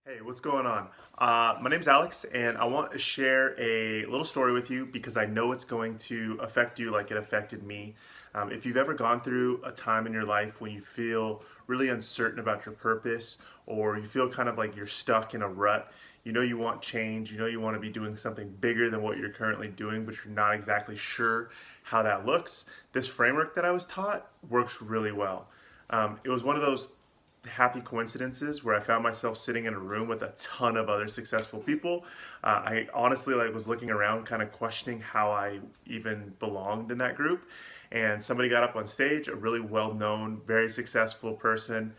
Hey, what's going on? My name's Alex, and I want to share a little story with you because I know it's going to affect you like it affected me. If you've ever gone through a time in your life when you feel really uncertain about your purpose, or you feel kind of like you're stuck in a rut, you know you want change, you know you want to be doing something bigger than what you're currently doing, but you're not exactly sure how that looks, this framework that I was taught works really well. It was one of those happy coincidences where I found myself sitting in a room with a ton of other successful people. I honestly was looking around, kind of questioning how I even belonged in that group. And somebody got up on stage, a really well-known, very successful person.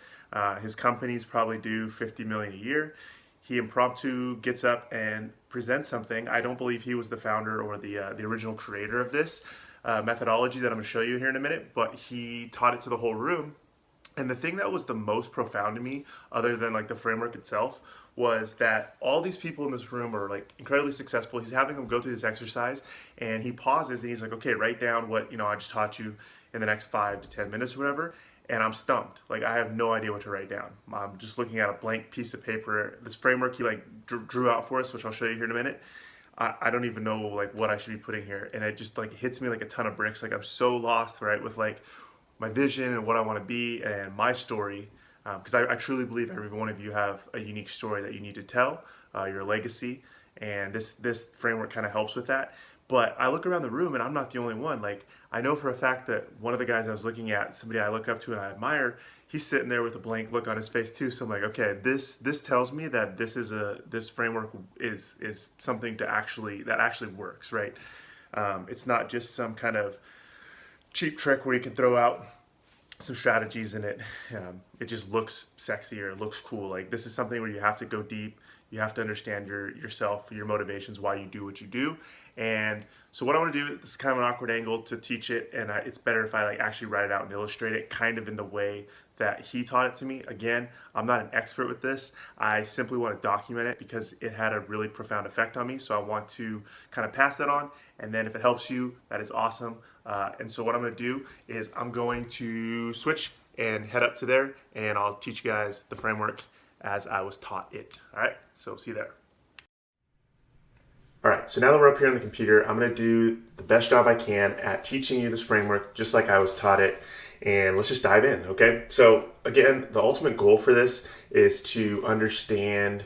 His companies probably do 50 million a year. He impromptu gets up and presents something. I don't believe he was the founder or the original creator of this methodology that I'm going to show you here in a minute, but he taught it to the whole room. And the thing that was the most profound to me, other than like the framework itself, was that all these people in this room are like incredibly successful. He's having them go through this exercise, and he pauses and he's like, "Okay, write down what I just taught you in the next 5 to 10 minutes or whatever." And I'm stumped. Like I have no idea what to write down. I'm just looking at a blank piece of paper. This framework he like drew out for us, which I'll show you here in a minute. I don't even know like what I should be putting here, and it just like hits me like a ton of bricks. Like I'm so lost, right, with like my vision and what I want to be and my story, because I truly believe every one of you have a unique story that you need to tell, your legacy, and this framework kind of helps with that. But I look around the room and I'm not the only one. Like I know for a fact that one of the guys I was looking at, somebody I look up to and I admire, he's sitting there with a blank look on his face too. So I'm like, okay, this tells me that this framework is something that actually works, right? It's not just some kind of cheap trick where you can throw out some strategies in it. It just looks sexy or it looks cool. Like this is something where you have to go deep. You have to understand yourself, your motivations, why you do what you do. And so what I want to do, this is kind of an awkward angle to teach it, and it's better if I like actually write it out and illustrate it kind of in the way that he taught it to me. Again, I'm not an expert with this. I simply want to document it because it had a really profound effect on me. So I want to kind of pass that on, and then if it helps you, that is awesome. And so what I'm going to do is I'm going to switch and head up to there, and I'll teach you guys the framework as I was taught it. All right, so see you there. All right, so now that we're up here on the computer, I'm going to do the best job I can at teaching you this framework just like I was taught it. And let's just dive in, okay? So again, the ultimate goal for this is to understand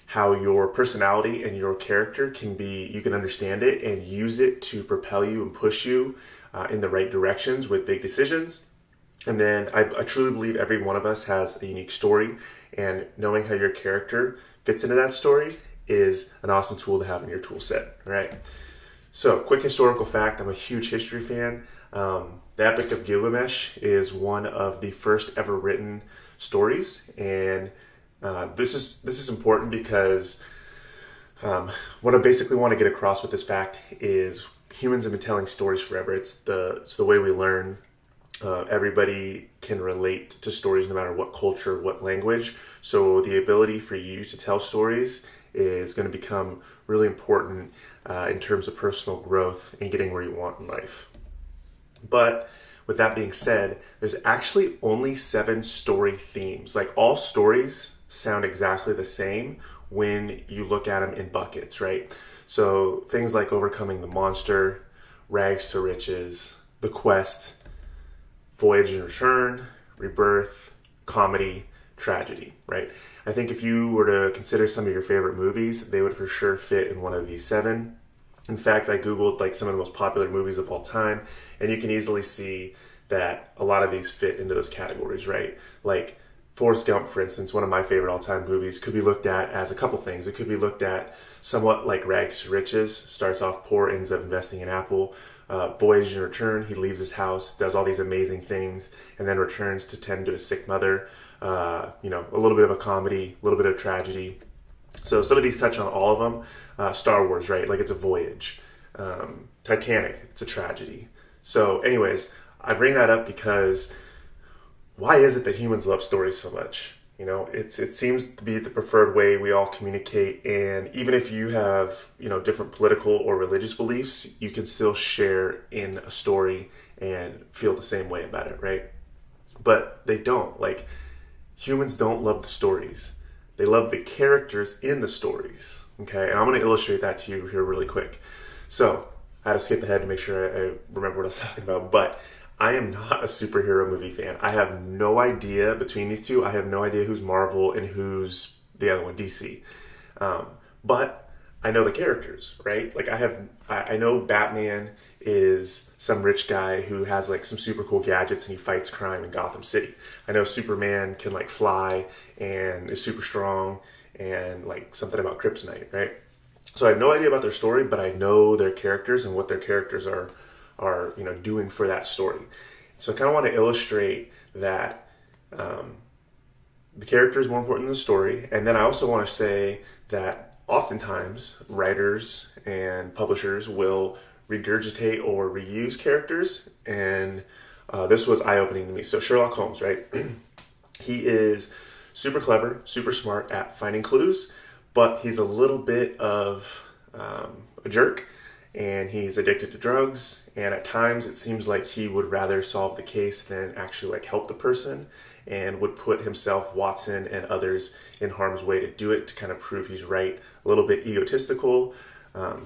how your personality and your character you can understand it and use it to propel you and push you in the right directions with big decisions. And then I truly believe every one of us has a unique story, and knowing how your character fits into that story is an awesome tool to have in your tool set, right? So, quick historical fact, I'm a huge history fan. The Epic of Gilgamesh is one of the first ever written stories, and this is important because what I basically want to get across with this fact is humans have been telling stories forever. It's the way we learn. Everybody can relate to stories no matter what culture, what language. So the ability for you to tell stories is going to become really important in terms of personal growth and getting where you want in life. But with that being said, there's actually only 7 story themes. Like all stories sound exactly the same when you look at them in buckets, right? So things like overcoming the monster, rags to riches, the quest, voyage and return, rebirth, comedy, tragedy, right? I think if you were to consider some of your favorite movies, they would for sure fit in one of these 7. In fact, I Googled like some of the most popular movies of all time, and you can easily see that a lot of these fit into those categories, right? Like Forrest Gump, for instance, one of my favorite all-time movies, could be looked at as a couple things. It could be looked at somewhat like rags to riches, starts off poor, ends up investing in Apple. Voyage and return, he leaves his house, does all these amazing things, and then returns to tend to a sick mother. A little bit of a comedy, a little bit of tragedy. So some of these touch on all of them. Star Wars, right? Like it's a voyage. Titanic, it's a tragedy. So anyways, I bring that up because why is it that humans love stories so much? It seems to be the preferred way we all communicate, and even if you have, different political or religious beliefs, you can still share in a story and feel the same way about it, right? But they don't. Like, humans don't love the stories. They love the characters in the stories. Okay, and I'm going to illustrate that to you here really quick. So I had to skip ahead to make sure I remember what I was talking about, but I am not a superhero movie fan. I have no idea between these two. I have no idea who's Marvel and who's the other one, DC. But I know the characters, right? Like I know Batman is some rich guy who has like some super cool gadgets and he fights crime in Gotham City. I know Superman can like fly and is super strong and like something about kryptonite, right? So I have no idea about their story, but I know their characters and what their characters are doing for that story. So I kind of want to illustrate that the character is more important than the story, and then I also want to say that oftentimes writers and publishers will regurgitate or reuse characters, and this was eye-opening to me. So Sherlock Holmes, right? He is super clever, super smart at finding clues, but he's a little bit of a jerk, and he's addicted to drugs, and at times it seems like he would rather solve the case than actually like help the person, and would put himself, Watson, and others in harm's way to do it, to kind of prove he's right. A little bit egotistical.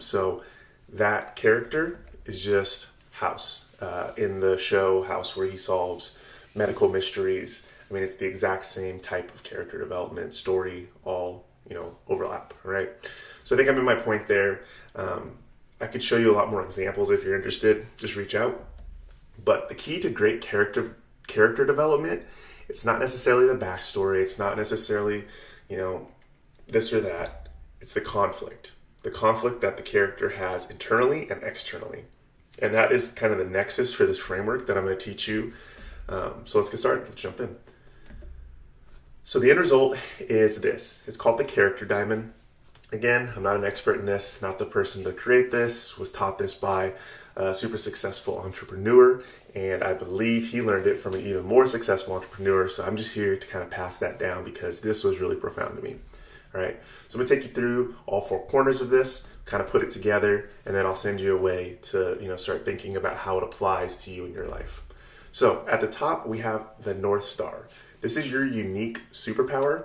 So that character is just House in the show House, where he solves medical mysteries. I mean, it's the exact same type of character development, story, all overlap, right? So I think I'm in my point there. I could show you a lot more examples if you're interested. Just reach out. But the key to great character development, it's not necessarily the backstory. It's not necessarily, this or that. It's the conflict that the character has internally and externally. And that is kind of the nexus for this framework that I'm going to teach you. So let's get started. Let's jump in. So the end result is this. It's called the character diamond. Again, I'm not an expert in this, not the person to create this, was taught this by a super successful entrepreneur, and I believe he learned it from an even more successful entrepreneur, so I'm just here to kind of pass that down because this was really profound to me. All right, so I'm gonna take you through all four corners of this, kind of put it together, and then I'll send you a way to start thinking about how it applies to you in your life. So at the top, we have the North Star. This is your unique superpower.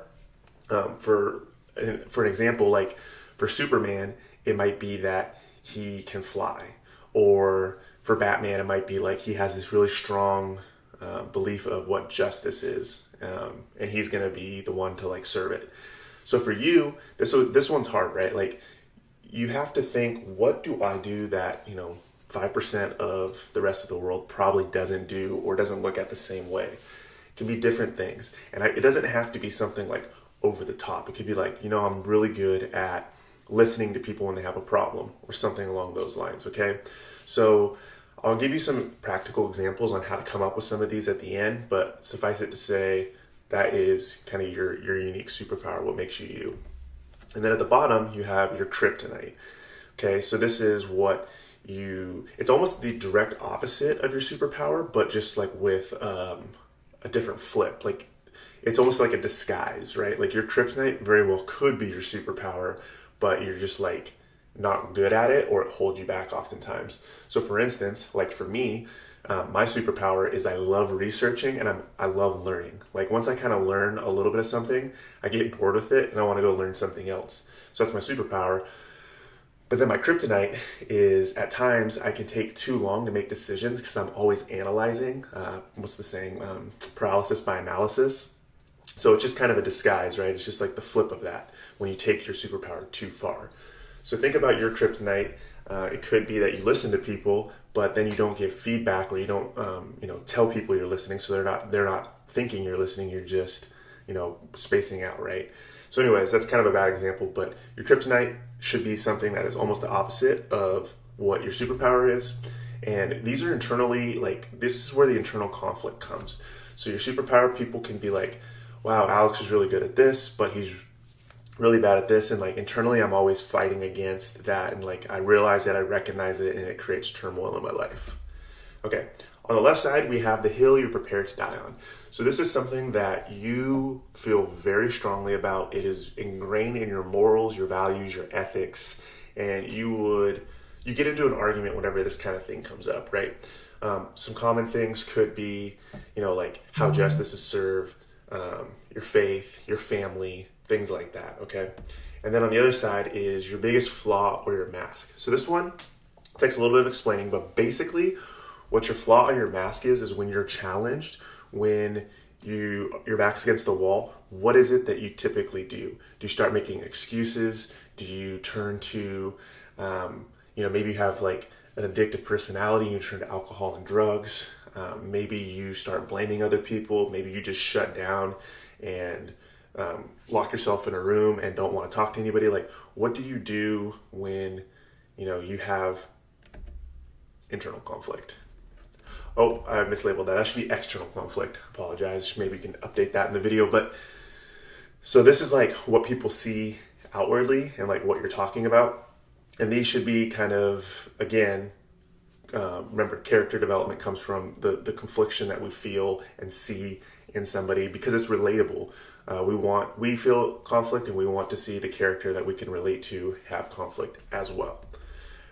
For an example, like for Superman, it might be that he can fly. Or for Batman, it might be like he has this really strong belief of what justice is. And he's going to be the one to like serve it. So for you, this one's hard, right? Like you have to think, what do I do that, 5% of the rest of the world probably doesn't do or doesn't look at the same way? It can be different things. And it doesn't have to be something like over the top. It could be like, I'm really good at listening to people when they have a problem or something along those lines, okay? So I'll give you some practical examples on how to come up with some of these at the end, but suffice it to say, that is kind of your unique superpower, what makes you you. And then at the bottom, you have your kryptonite. Okay, so this is it's almost the direct opposite of your superpower, but just like with a different flip. Like it's almost like a disguise, right? Like your kryptonite very well could be your superpower, but you're just like not good at it, or it holds you back oftentimes. So for instance, like for me, my superpower is I love researching and I love learning. Like once I kind of learn a little bit of something, I get bored with it and I want to go learn something else. So that's my superpower. But then my kryptonite is at times I can take too long to make decisions because I'm always analyzing. What's the saying? Paralysis by analysis. So it's just kind of a disguise, right? It's just like the flip of that when you take your superpower too far. So think about your kryptonite. It could be that you listen to people, but then you don't give feedback, or you don't, tell people you're listening. So they're not thinking you're listening. You're just, spacing out, right? So anyways, that's kind of a bad example, but your kryptonite should be something that is almost the opposite of what your superpower is. And these are internally, like, this is where the internal conflict comes. So your superpower, people can be like, wow, Alex is really good at this, but he's really bad at this. And like internally, I'm always fighting against that. And like, I realize it, I recognize it, and it creates turmoil in my life. Okay. On the left side, we have the hill you're prepared to die on. So this is something that you feel very strongly about. It is ingrained in your morals, your values, your ethics, and you get into an argument whenever this kind of thing comes up, right? Some common things could be, like how justice is served, your faith, your family, things like that, okay? And then on the other side is your biggest flaw or your mask. So this one takes a little bit of explaining, but basically what your flaw or your mask is when you're challenged, when your back's against the wall, what is it that you typically do? Do you start making excuses? Do you turn to, maybe you have like an addictive personality and you turn to alcohol and drugs. Maybe you start blaming other people. Maybe you just shut down and lock yourself in a room and don't want to talk to anybody. Like, what do you do when, you have internal conflict? Oh, I mislabeled that. That should be external conflict. Apologize. Maybe you can update that in the video. But so this is like what people see outwardly and like what you're talking about. And these should be kind of, again, remember, character development comes from the confliction that we feel and see in somebody because it's relatable. We feel conflict and we want to see the character that we can relate to have conflict as well.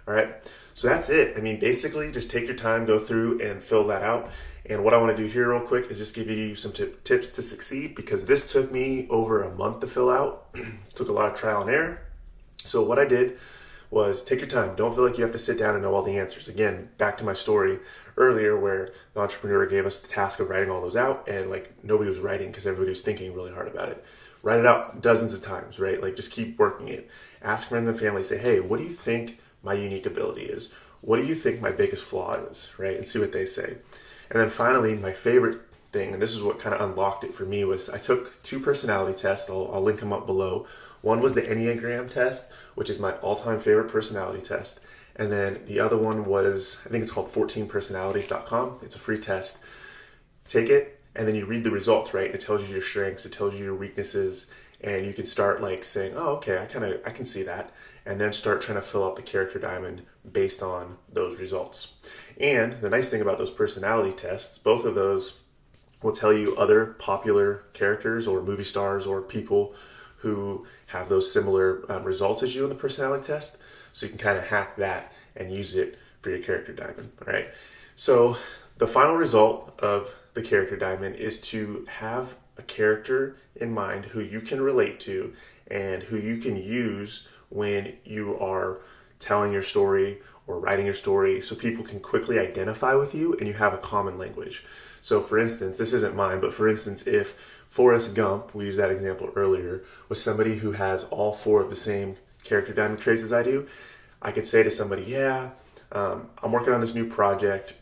All right, so that's it. I mean, basically just take your time, go through and fill that out. And what I want to do here real quick is just give you some tips to succeed, because this took me over a month to fill out. Took a lot of trial and error. So what I did was take your time. Don't feel like you have to sit down and know all the answers. Again, back to my story earlier where the entrepreneur gave us the task of writing all those out, and like nobody was writing because everybody was thinking really hard about it. Write it out dozens of times, right? Like just keep working it. Ask friends and family, say, hey, what do you think my unique ability is? What do you think my biggest flaw is, right? And see what they say. And then finally, my favorite thing, and this is what kind of unlocked it for me, was I took 2 personality tests. I'll link them up below. One was the Enneagram test, which is my all-time favorite personality test. And then the other one was, I think it's called 14personalities.com. It's a free test. Take it, and then you read the results, right? It tells you your strengths, it tells you your weaknesses, and you can start like saying, oh, okay, I can see that. And then start trying to fill out the character diamond based on those results. And the nice thing about those personality tests, both of those will tell you other popular characters or movie stars or people who have those similar results as you in the personality test. So you can kind of hack that and use it for your character diamond, all right? So the final result of the character diamond is to have a character in mind who you can relate to and who you can use when you are telling your story or writing your story, so people can quickly identify with you and you have a common language. So for instance, this isn't mine, but for instance, if Forrest Gump, we used that example earlier, was somebody who has all 4 of the same character diamond traits as I do, I could say to somebody, yeah, I'm working on this new project,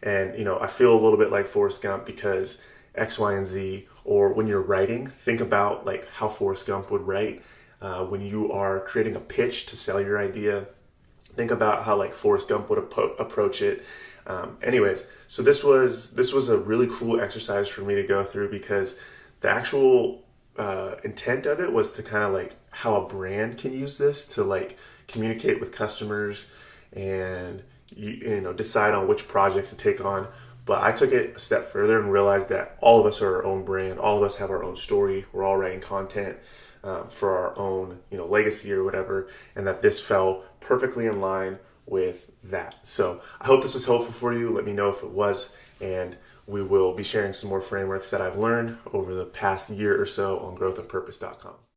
and I feel a little bit like Forrest Gump because X, Y, and Z. Or when you're writing, think about like how Forrest Gump would write. When you are creating a pitch to sell your idea, think about how like Forrest Gump would approach it. Anyways, so this was a really cool exercise for me to go through, because the actual intent of it was to kind of like how a brand can use this to like communicate with customers and decide on which projects to take on. But I took it a step further and realized that all of us are our own brand. All of us have our own story. We're all writing content for our own, legacy or whatever, and that this fell perfectly in line with that. So I hope this was helpful for you. Let me know if it was, and we will be sharing some more frameworks that I've learned over the past year or so on growthandpurpose.com.